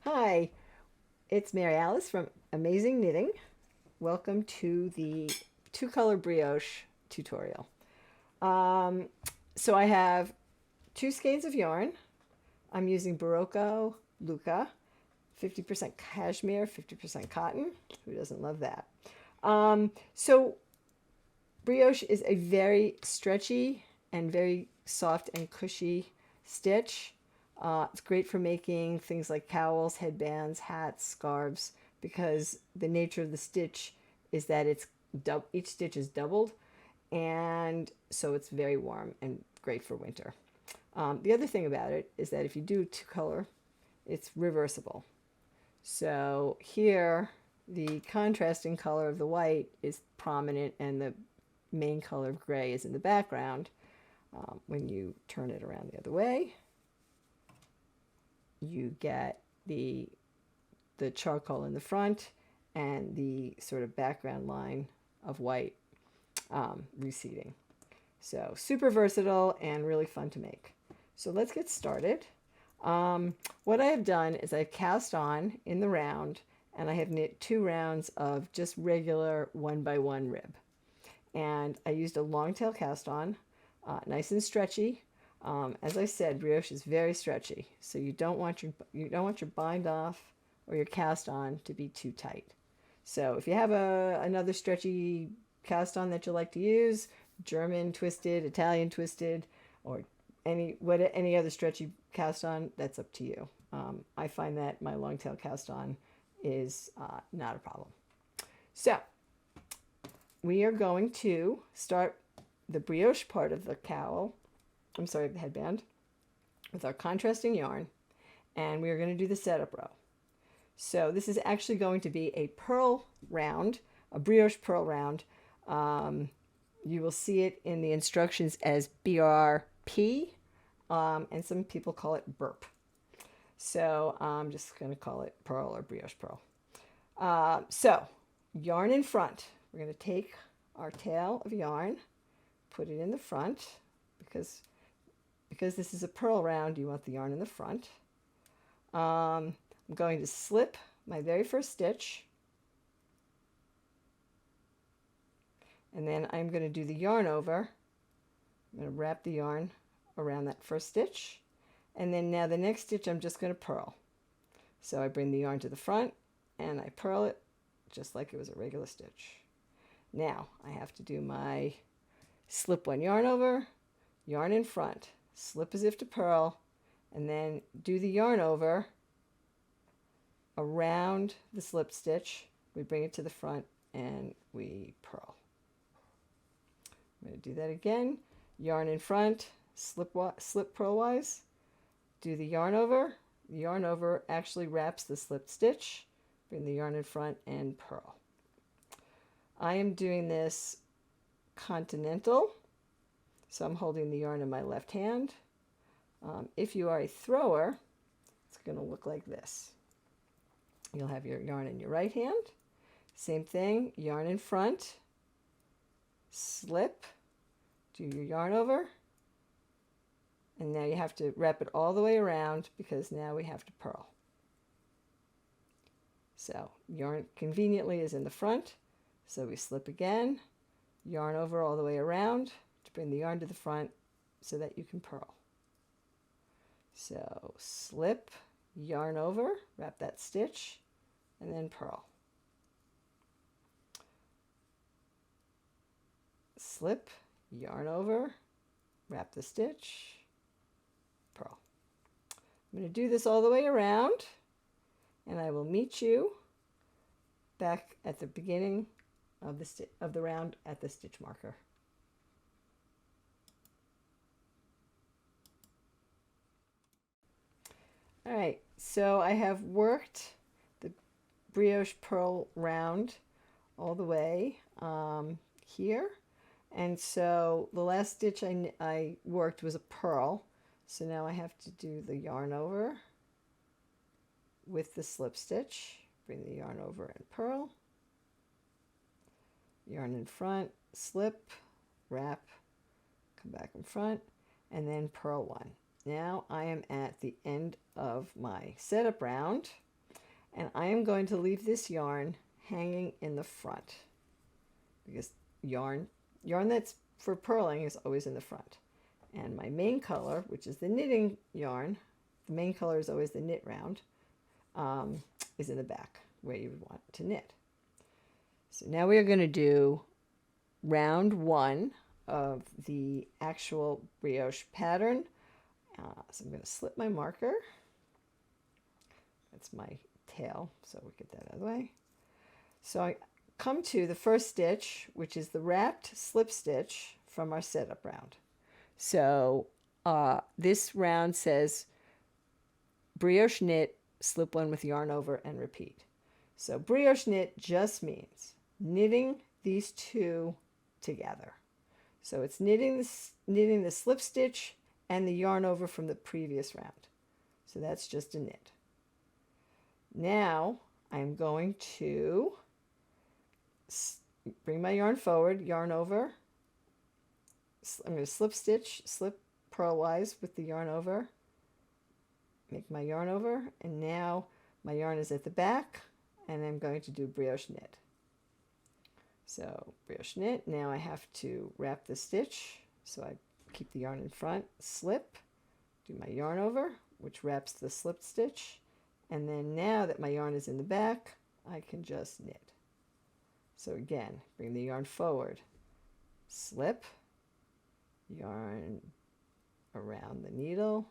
Hi, it's Mary Alice from Amazing Knitting. Welcome to the two-color brioche tutorial. Um, so I have two skeins of yarn. I'm using Barocco Luca, 50% cashmere, 50% cotton. Who doesn't love that? So brioche is a very stretchy and very soft and cushy stitch. It's great for making things like cowls, headbands, hats, scarves, because the nature of the stitch is that each stitch is doubled, and so it's very warm and great for winter. The other thing about it is that if you do two color, it's reversible. So here, the contrasting color of the white is prominent, and the main color of gray is in the background. When you turn it around the other way, you get the charcoal in the front and the sort of background line of white receding. So super versatile and really fun to make. So let's get started. What I have done is I've cast on in the round, and I have knit 2 rounds of just regular 1x1 rib. And I used a long tail cast on, nice and stretchy. As I said, brioche is very stretchy, so you don't want your bind off or your cast on to be too tight. So if you have another stretchy cast on that you like to use, German twisted, Italian twisted, or any other stretchy cast on, that's up to you. I find that my long tail cast on is not a problem. So we are going to start the brioche part of the the headband, with our contrasting yarn, and we are going to do the setup row. So this is actually going to be a purl round, a brioche purl round. You will see it in the instructions as BRP, and some people call it burp. So I'm just going to call it purl or brioche purl. So yarn in front. We're going to take our tail of yarn, put it in the front, because this is a purl round, you want the yarn in the front. I'm going to slip my very first stitch, and then I'm going to do the yarn over. I'm going to wrap the yarn around that first stitch, and then now the next stitch I'm just going to purl. So I bring the yarn to the front and I purl it just like it was a regular stitch. Now I have to do my slip one yarn over, yarn in front, slip as if to purl, and then do the yarn over around the slip stitch. We bring it to the front and we purl. I'm going to do that again. Yarn in front, slip purlwise, do the yarn over. The yarn over actually wraps the slip stitch. Bring the yarn in front and purl. I am doing this continental, so I'm holding the yarn in my left hand. If you are a thrower, it's going to look like this. You'll have your yarn in your right hand. Same thing, yarn in front, slip, do your yarn over, and now you have to wrap it all the way around because now we have to purl. So yarn conveniently is in the front, so we slip again, yarn over all the way around to bring the yarn to the front so that you can purl. So slip, yarn over, wrap that stitch, and then purl. Slip, yarn over, wrap the stitch, purl. I'm going to do this all the way around, and I will meet you back at the beginning of the round at the stitch marker. All right, so I have worked the brioche purl round all the way here, and so the last stitch I worked was a purl, so now I have to do the yarn over with the slip stitch, bring the yarn over and purl, yarn in front, slip, wrap, come back in front, and then purl one. Now I am at the end of my setup round, And I am going to leave this yarn hanging in the front because yarn that's for purling is always in the front. And my main color, which is the knitting yarn, the main color is always the knit round, is in the back where you would want to knit. So now we are going to do round 1 of the actual brioche pattern. So I'm going to slip my marker. That's my tail, so we get that out of the way. So I come to the first stitch, which is the wrapped slip stitch from our setup round. So this round says brioche knit, slip 1 with yarn over, and repeat. So brioche knit just means knitting these two together. So it's knitting the slip stitch and the yarn over from the previous round. So that's just a knit. Now I'm going to bring my yarn forward, yarn over. I'm going to slip stitch, slip purlwise with the yarn over, make my yarn over, and now my yarn is at the back, and I'm going to do brioche knit. So brioche knit, now I have to wrap the stitch, so I keep the yarn in front, slip, do my yarn over, which wraps the slip stitch, and then now that my yarn is in the back, I can just knit. So again, bring the yarn forward, slip, yarn around the needle.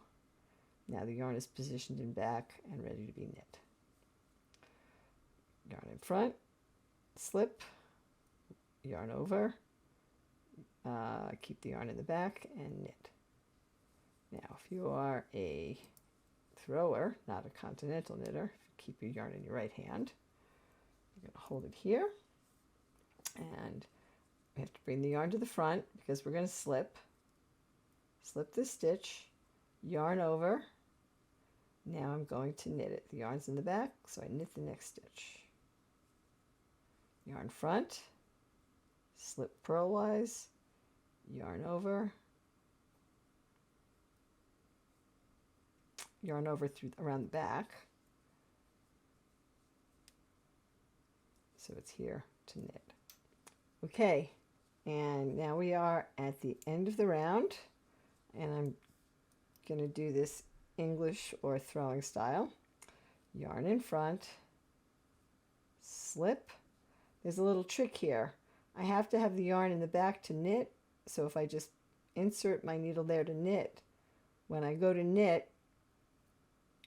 Now the yarn is positioned in back and ready to be knit. Yarn in front, slip, yarn over, keep the yarn in the back and knit. Now if you are a thrower, not a continental knitter, keep your yarn in your right hand. You're going to hold it here, and we have to bring the yarn to the front because we're going to slip this stitch, yarn over. Now I'm going to knit it. The yarn's in the back, so I knit the next stitch. Yarn front, slip purlwise, yarn over through around the back. So it's here to knit. Okay, and now we are at the end of the round, and I'm going to do this English or throwing style. Yarn in front, slip. There's a little trick here. I have to have the yarn in the back to knit, so if I just insert my needle there to knit, when I go to knit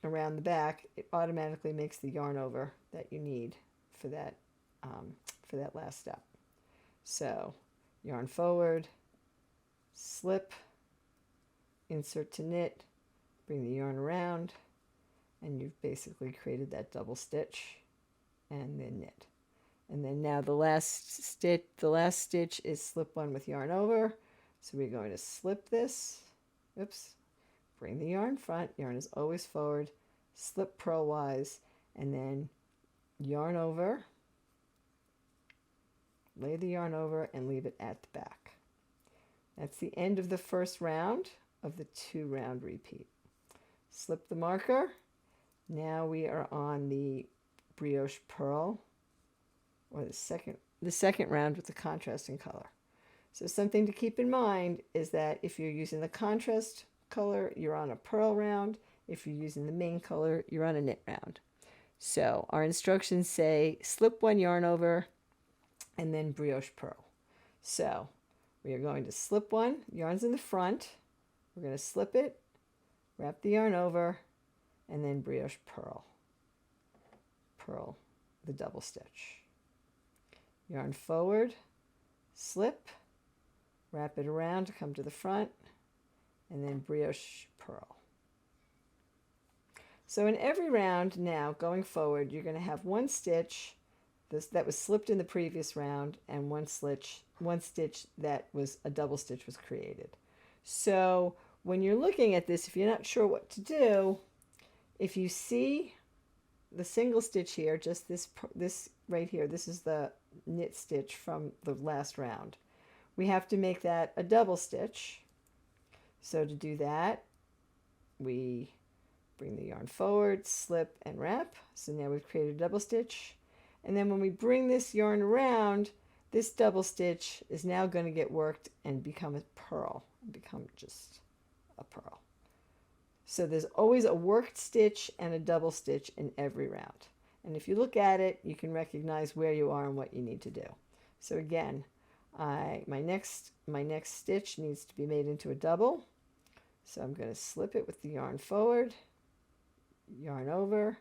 around the back, it automatically makes the yarn over that you need for that last step. So yarn forward, slip, insert to knit, bring the yarn around, and you've basically created that double stitch, and then knit. And then now the last stitch is slip 1 with yarn over. So we're going to slip this, oops, bring the yarn front, yarn is always forward, slip purlwise, and then yarn over, lay the yarn over, and leave it at the back. That's the end of the first round of the 2-round repeat. Slip the marker. Now we are on the brioche purl, or the second round with the contrasting color. So something to keep in mind is that if you're using the contrast color, you're on a purl round. If you're using the main color, you're on a knit round. So our instructions say slip 1 yarn over and then brioche purl. So we are going to slip 1, yarn's in the front, we're going to slip it, wrap the yarn over, and then brioche purl the double stitch. Yarn forward, slip, wrap it around to come to the front, and then brioche purl. So in every round now, going forward, you're going to have one stitch that was slipped in the previous round, and one stitch that was a double stitch was created. So when you're looking at this, if you're not sure what to do, if you see the single stitch here, just this right here, this is the knit stitch from the last round. We have to make that a double stitch. So to do that, we Bring the yarn forward, slip and wrap. So now we've created a double stitch. And then when we bring this yarn around, this double stitch is now going to get worked and become a purl, become just a purl. So there's always a worked stitch and a double stitch in every round. And if you look at it, you can recognize where you are and what you need to do. So again, my next stitch needs to be made into a double. So I'm going to slip it with the yarn forward, yarn over,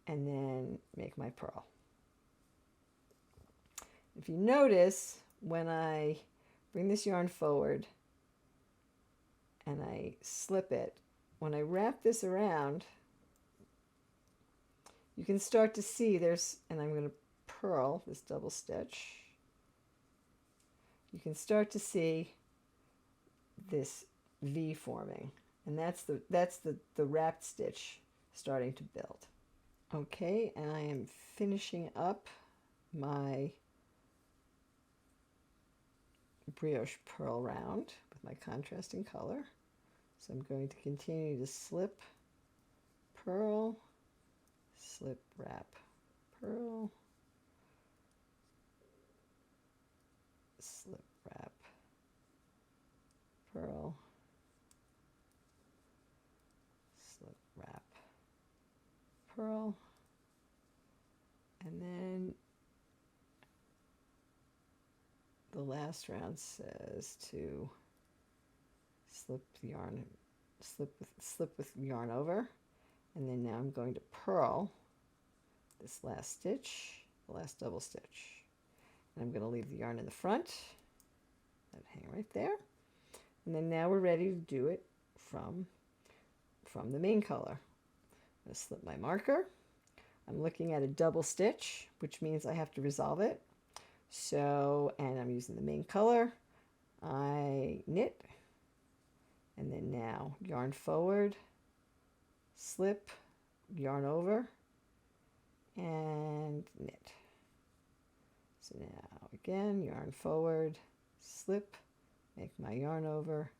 and then make my purl. If you notice, when I bring this yarn forward and I slip it, when I wrap this around, you can start to see there's, and I'm going to purl this double stitch. You can start to see this V forming, and that's the wrapped stitch starting to build. Okay, and I am finishing up my brioche purl round with my contrasting color. So I'm going to continue to slip, purl, slip, wrap, purl, slip, wrap, purl, slip, wrap, purl, and then the last round says to slip the yarn, slip with yarn over, and then now I'm going to purl this last stitch, the last double stitch, and I'm going to leave the yarn in the front, let it hang right there, and then now we're ready to do it from the main color. I'm going to slip my marker. I'm looking at a double stitch, which means I have to resolve it. So, and I'm using the main color. I knit, and then now yarn forward, slip, yarn over, and knit. So now again, yarn forward, slip, make my yarn over,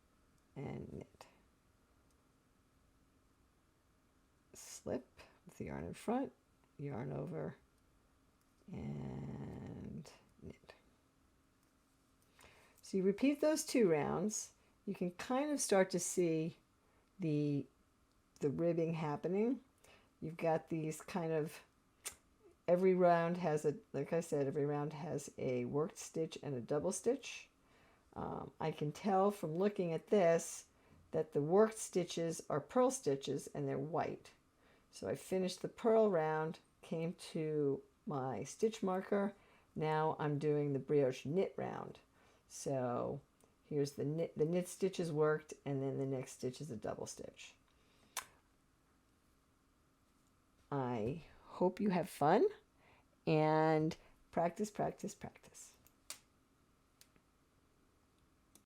and knit. Slip with the yarn in front, yarn over, and knit. So you repeat those 2 rounds. You can kind of start to see the ribbing happening. You've got these kind of, every round has a, like I said, every round has a worked stitch and a double stitch. I can tell from looking at this that the worked stitches are purl stitches and they're white. So I finished the purl round, came to my stitch marker. Now I'm doing the brioche knit round. So here's the knit stitch is worked, and then the next stitch is a double stitch. I hope you have fun and practice, practice, practice.